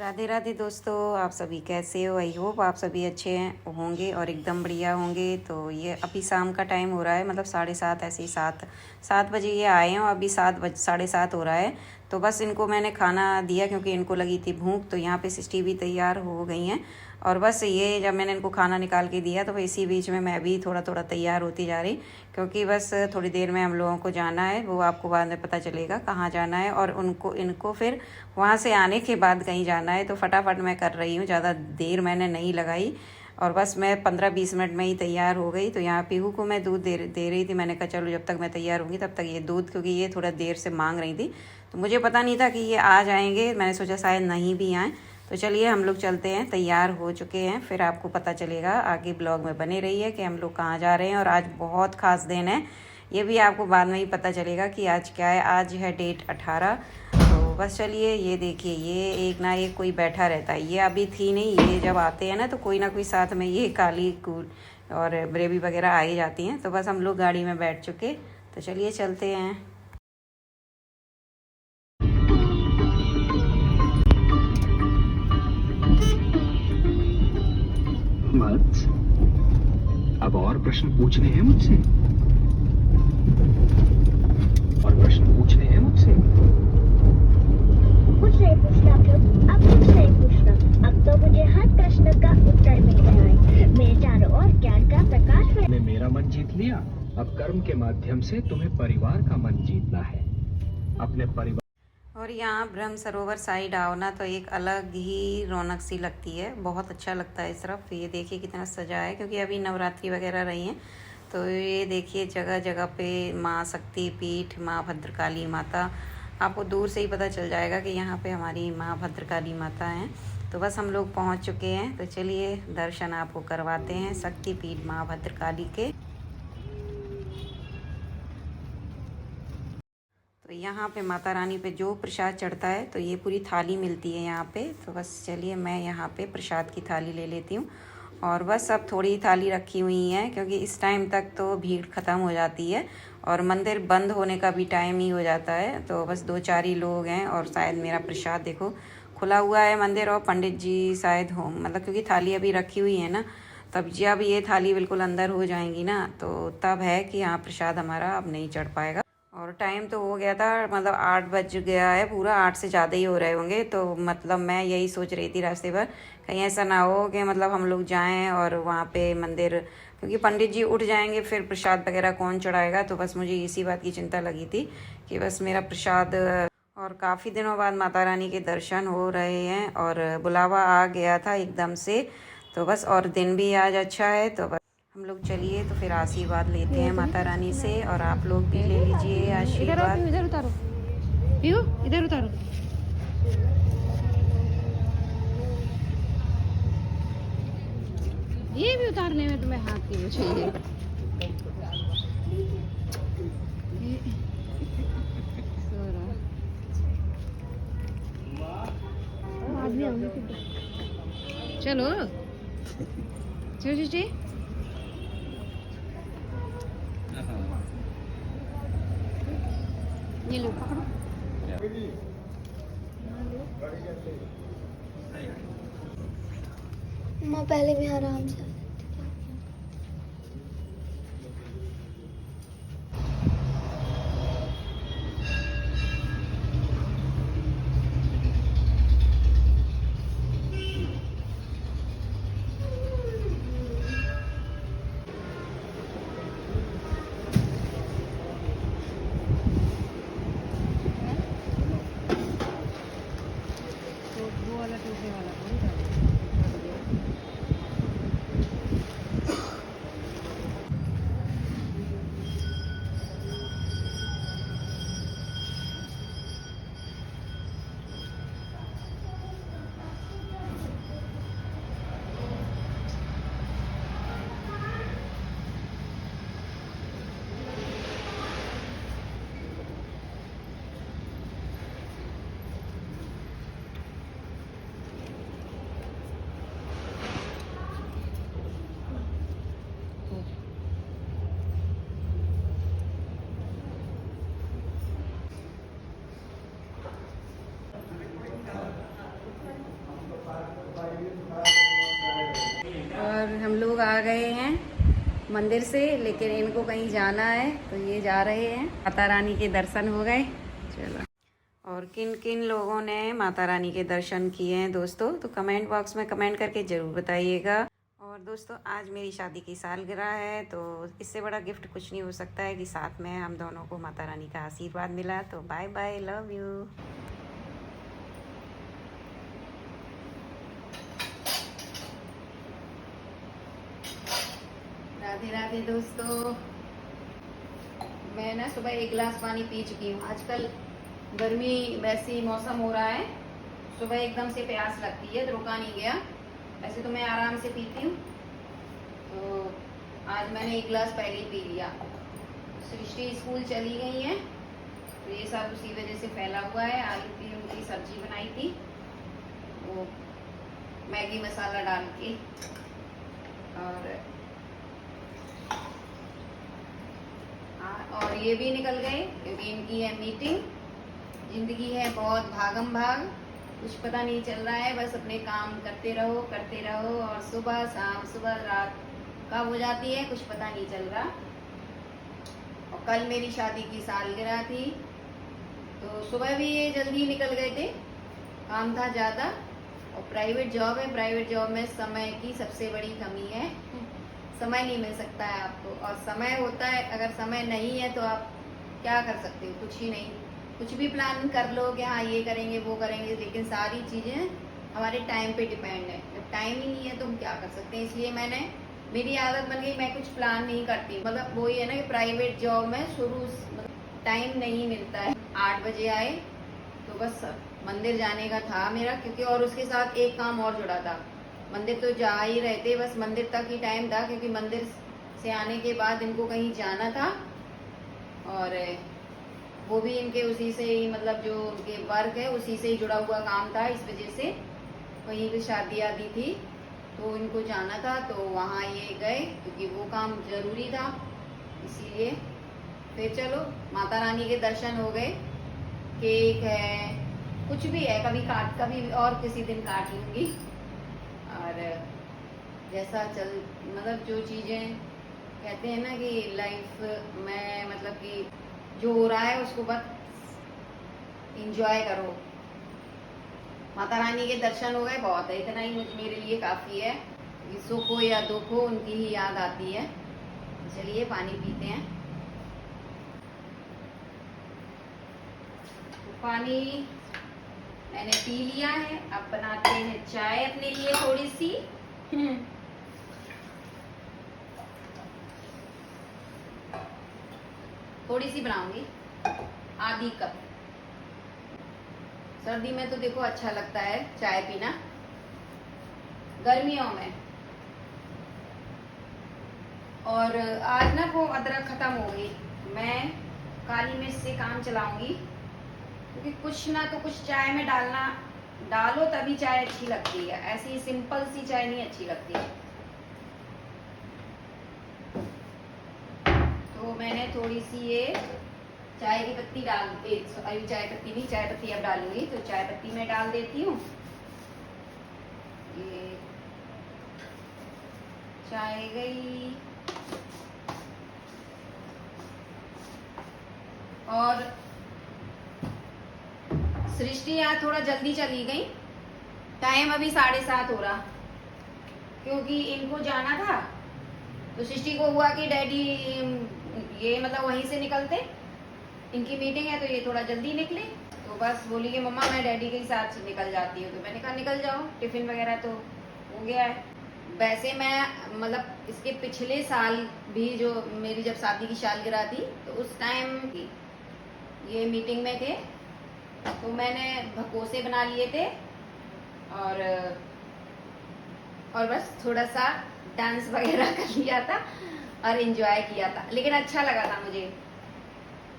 राधे राधे दोस्तों, आप सभी कैसे हो। आई होप आप सभी अच्छे हैं होंगे और एकदम बढ़िया होंगे। तो ये अभी शाम का टाइम हो रहा है, मतलब 7:30 ऐसे ही 7 बजे ये आए हैं और अभी 7:30 हो रहा है। तो बस इनको मैंने खाना दिया क्योंकि इनको लगी थी भूख। तो यहाँ पे सिस्टी भी तैयार हो गई हैं और बस ये जब मैंने इनको खाना निकाल के दिया तो इसी बीच में मैं भी थोड़ा थोड़ा तैयार होती जा रही, क्योंकि बस थोड़ी देर में हम लोगों को जाना है। वो आपको बाद में पता चलेगा कहाँ जाना है और इनको फिर वहाँ से आने के बाद कहीं जाना है। तो फटाफट मैं कर रही हूँ, ज़्यादा देर मैंने नहीं लगाई और बस मैं 15-20 मिनट में ही तैयार हो गई। तो यहाँ पीहू को मैं दूध दे रही थी। मैंने कहा चलो जब तक मैं तैयार होंगी तब तक ये दूध, क्योंकि ये थोड़ा देर से मांग रही थी तो मुझे पता नहीं था कि ये आ जाएंगे। मैंने सोचा शायद नहीं भी आए। तो चलिए हम लोग चलते हैं, तैयार हो चुके हैं। फिर आपको पता चलेगा, आगे ब्लॉग में बने रहिए कि हम लोग कहाँ जा रहे हैं। और आज बहुत ख़ास दिन है, ये भी आपको बाद में ही पता चलेगा कि आज क्या है। आज है डेट 18। तो बस चलिए, ये देखिए ये एक ना एक कोई बैठा रहता है। ये अभी थी नहीं, ये जब आते हैं ना तो कोई ना कोई साथ में ये काली कूल और ब्रेबी वगैरह आ ही जाती हैं। तो बस हम लोग गाड़ी में बैठ चुके, तो चलिए चलते हैं। वत्स, अब और प्रश्न पूछने हैं मुझसे? और प्रश्न पूछने हैं मुझसे? कुछ नहीं पूछना क्यों? अब कुछ नहीं पूछना। अब तो मुझे हर प्रश्न का उत्तर मिल गया है। मेरे चारों ओर ज्ञान का प्रकाश है। तुमने मेरा मन जीत लिया। अब कर्म के माध्यम से तुम्हें परिवार का मन जीतना है। अपने परिवार। और यहाँ ब्रह्म सरोवर साइड आओ ना तो एक अलग ही रौनक सी लगती है, बहुत अच्छा लगता है इस तरफ। ये देखिए कितना सजा है, क्योंकि अभी नवरात्रि वगैरह रही हैं। तो ये देखिए जगह जगह पे माँ शक्ति पीठ, माँ भद्रकाली माता, आपको दूर से ही पता चल जाएगा कि यहाँ पे हमारी माँ भद्रकाली माता हैं। तो बस हम लोग पहुँच चुके हैं, तो चलिए दर्शन आपको करवाते हैं शक्ति पीठ माँ भद्रकाली के। तो यहाँ पे माता रानी पे जो प्रसाद चढ़ता है तो ये पूरी थाली मिलती है यहाँ पे। तो बस चलिए मैं यहाँ पे प्रसाद की थाली ले लेती हूँ। और बस अब थोड़ी थाली रखी हुई है, क्योंकि इस टाइम तक तो भीड़ ख़त्म हो जाती है और मंदिर बंद होने का भी टाइम ही हो जाता है। तो बस 2-4 ही लोग हैं और शायद मेरा प्रसाद देखो खुला हुआ है मंदिर, और पंडित जी शायद हो, मतलब क्योंकि थाली अभी रखी हुई है ना, तब जब ये थाली बिल्कुल अंदर हो जाएंगी ना तो तब है कि हाँ प्रसाद हमारा अब नहीं चढ़ पाएगा। और टाइम तो हो गया था, मतलब 8 बज गया है पूरा, 8 से ज़्यादा ही हो रहे होंगे। तो मतलब मैं यही सोच रही थी रास्ते पर, कहीं ऐसा ना हो कि मतलब हम लोग जाएं और वहाँ पे मंदिर, क्योंकि पंडित जी उठ जाएंगे फिर प्रसाद वगैरह कौन चढ़ाएगा। तो बस मुझे इसी बात की चिंता लगी थी कि बस मेरा प्रसाद। और काफ़ी दिनों बाद माता रानी के दर्शन हो रहे हैं और बुलावा आ गया था एकदम से। तो बस, और दिन भी आज अच्छा है। तो बस हम लोग चलिए तो फिर आशीर्वाद लेते हैं माता रानी से, और आप लोग भी ले लीजिए आशीर्वाद। इधर उतारो पीहू, इधर उतारो। ये भी उतारने में तुम्हें हाथ की चाहिए। चलो जी ये लो पकड़ो। माँ पहले भी आराम से। और हम लोग आ गए हैं मंदिर से, लेकिन इनको कहीं जाना है तो ये जा रहे हैं। माता रानी के दर्शन हो गए। चलो, और किन किन लोगों ने माता रानी के दर्शन किए हैं दोस्तों, तो कमेंट बॉक्स में कमेंट करके ज़रूर बताइएगा। और दोस्तों, आज मेरी शादी की सालगिरह है, तो इससे बड़ा गिफ्ट कुछ नहीं हो सकता है कि साथ में हम दोनों को माता रानी का आशीर्वाद मिला। तो bye bye, love you. Radhe Radhe दोस्तों। मैं ना सुबह 1 गिलास पानी पी चुकी हूँ। आजकल गर्मी वैसी मौसम हो रहा है, सुबह एकदम से प्यास लगती है तो रुका नहीं गया। वैसे तो मैं आराम से पीती हूँ, तो आज मैंने 1 गिलास पहले ही पी लिया। सृष्टि स्कूल चली गई है तो ये सब उसी वजह से फैला हुआ है। आलू की उनकी सब्जी बनाई थी, वो मैगी मसाला डाल के, और ये भी निकल गए क्योंकि इनकी है मीटिंग। जिंदगी है बहुत भागम भाग, कुछ पता नहीं चल रहा है, बस अपने काम करते रहो और सुबह शाम सुबह रात कब हो जाती है कुछ पता नहीं चल रहा। और कल मेरी शादी की सालगिरह थी, तो सुबह भी ये जल्दी निकल गए थे, काम था ज़्यादा। और प्राइवेट जॉब है, प्राइवेट जॉब में समय की सबसे बड़ी कमी है, समय नहीं मिल सकता है आपको। और समय होता है, अगर समय नहीं है तो आप क्या कर सकते हो, कुछ ही नहीं। कुछ भी प्लान कर लो कि हाँ ये करेंगे वो करेंगे, लेकिन सारी चीज़ें हमारे टाइम पे डिपेंड है। जब टाइम ही नहीं है तो हम क्या कर सकते हैं। इसलिए मेरी आदत बन गई, मैं कुछ प्लान नहीं करती। मतलब वही है ना कि प्राइवेट जॉब में टाइम नहीं मिलता है। 8 बजे आए तो बस मंदिर जाने का था मेरा, क्योंकि और उसके साथ एक काम और जुड़ा था। मंदिर तो जा ही रहे थे, बस मंदिर तक ही टाइम था, क्योंकि मंदिर से आने के बाद इनको कहीं जाना था और वो भी इनके उसी से ही, मतलब जो उनके वर्क है उसी से ही जुड़ा हुआ काम था। इस वजह से वहीं पे शादी आदि थी तो इनको जाना था, तो वहाँ ये गए क्योंकि वो काम जरूरी था। इसीलिए फिर चलो माता रानी के दर्शन हो गए। केक है, कुछ भी है, कभी और किसी दिन काट लूँगी। और जैसा मतलब जो चीज़ें कहते हैं ना कि लाइफ में, मतलब कि जो हो रहा है उसको बस इंजॉय करो। माता रानी के दर्शन हो गए, बहुत है, इतना ही मेरे लिए काफ़ी है। सुख हो या दुख हो, उनकी ही याद आती है। चलिए पानी पीते हैं। तो पानी मैंने पी लिया है, अब बनाते हैं चाय अपने लिए थोड़ी सी। थोड़ी सी बनाऊंगी, आधी कप। सर्दी में तो देखो अच्छा लगता है चाय पीना, गर्मियों में। और आज ना वो अदरक खत्म हो गई, मैं काली मिर्च से काम चलाऊंगी, क्योंकि कुछ ना तो कुछ चाय में डालो तभी चाय अच्छी लगती है। ऐसी सिंपल सी चाय नहीं अच्छी लगती। तो मैंने थोड़ी सी ये चाय की पत्ती अभी चाय पत्ती नहीं, चाय पत्ती अब डालूंगी, तो चाय पत्ती मैं डाल देती हूँ। ये चाय गई। और सृष्टि आज थोड़ा जल्दी चली गई, टाइम अभी 7:30 हो रहा, क्योंकि इनको जाना था। तो सृष्टि को हुआ कि डैडी ये मतलब वहीं से निकलते, इनकी मीटिंग है तो ये थोड़ा जल्दी निकले। तो बस बोली कि मम्मा मैं डैडी के साथ निकल जाती हूँ। तो मैंने कहा निकल जाओ, टिफिन वगैरह तो हो गया है। वैसे मैं मतलब इसके पिछले साल भी, जो मेरी जब शादी की सालगिरह थी, तो उस टाइम ये मीटिंग में थे, तो मैंने भकोसे बना लिए थे और बस थोड़ा सा डांस वगैरह कर लिया था और एंजॉय किया था। लेकिन अच्छा लगा था मुझे।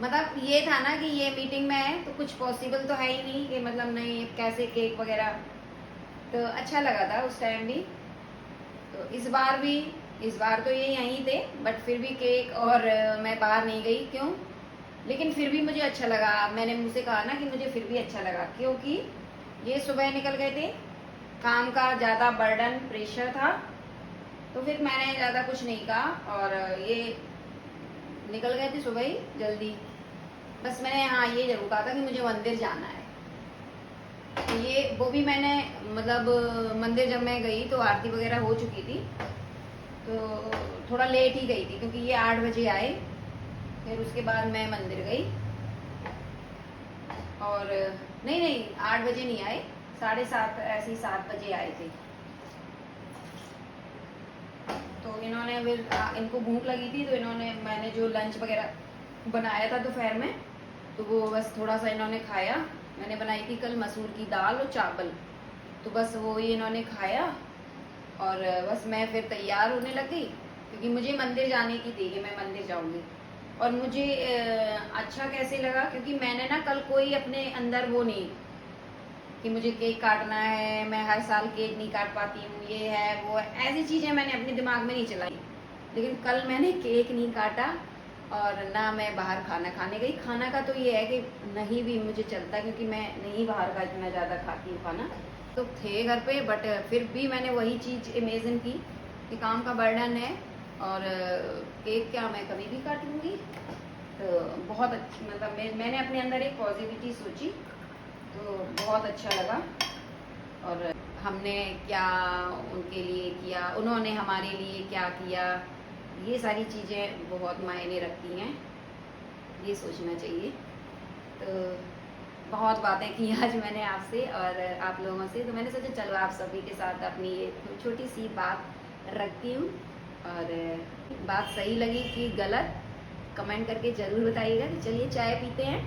मतलब ये था ना कि ये मीटिंग में है तो कुछ पॉसिबल तो है ही नहीं कि मतलब नहीं कैसे केक वगैरह, तो अच्छा लगा था उस टाइम भी। तो इस बार तो ये यहीं थे, बट फिर भी केक, और मैं बाहर नहीं गई, क्यों, लेकिन फिर भी मुझे अच्छा लगा। मैंने मुझसे कहा ना कि मुझे फिर भी अच्छा लगा, क्योंकि ये सुबह निकल गए थे, काम का ज़्यादा बर्डन प्रेशर था, तो फिर मैंने ज़्यादा कुछ नहीं कहा और ये निकल गए थे सुबह ही जल्दी। बस मैंने हाँ ये जरूर कहा था कि मुझे मंदिर जाना है। तो ये वो भी मैंने मतलब मंदिर जब मैं गई तो आरती वगैरह हो चुकी थी, तो थोड़ा लेट ही गई थी क्योंकि ये 8 बजे आए। फिर उसके बाद मैं मंदिर गई और नहीं 8 बजे नहीं आए, 7:30 ऐसे ही 7 बजे आए थे। तो इन्होंने फिर इनको भूख लगी थी तो इन्होंने मैंने जो लंच वगैरह बनाया था दोपहर में तो वो बस थोड़ा सा इन्होंने खाया। मैंने बनाई थी कल मसूर की दाल और चावल, तो बस वो ही इन्होंने खाया और बस मैं फिर तैयार होने लगी क्योंकि मुझे मंदिर जाने की थी कि मैं मंदिर जाऊंगी। और मुझे अच्छा कैसे लगा क्योंकि मैंने ना कल कोई अपने अंदर वो नहीं कि मुझे केक काटना है, मैं हर साल केक नहीं काट पाती हूँ, ये है वो है, ऐसी चीज़ें मैंने अपने दिमाग में नहीं चलाई। लेकिन कल मैंने केक नहीं काटा और ना मैं बाहर खाना खाने गई। खाना का तो ये है कि नहीं भी मुझे चलता क्योंकि मैं नहीं बाहर का इतना ज़्यादा खाती हूँ खाना, तो थे घर पे। बट फिर भी मैंने वही चीज़ इमेजिन की कि काम का बर्डन है और केक क्या मैं कभी भी काट लूँगी। तो बहुत अच्छी मतलब मैंने अपने अंदर एक पॉजिटिविटी सोची, तो बहुत अच्छा लगा। और हमने क्या उनके लिए किया, उन्होंने हमारे लिए क्या किया, ये सारी चीज़ें बहुत मायने रखती हैं, ये सोचना चाहिए। तो बहुत बातें की आज मैंने आपसे और आप लोगों से, तो मैंने सोचा चलो आप सभी के साथ अपनी ये छोटी सी बात रखती हूँ। और बात सही लगी कि गलत कमेंट करके ज़रूर बताइएगा। तो चलिए चाय पीते हैं।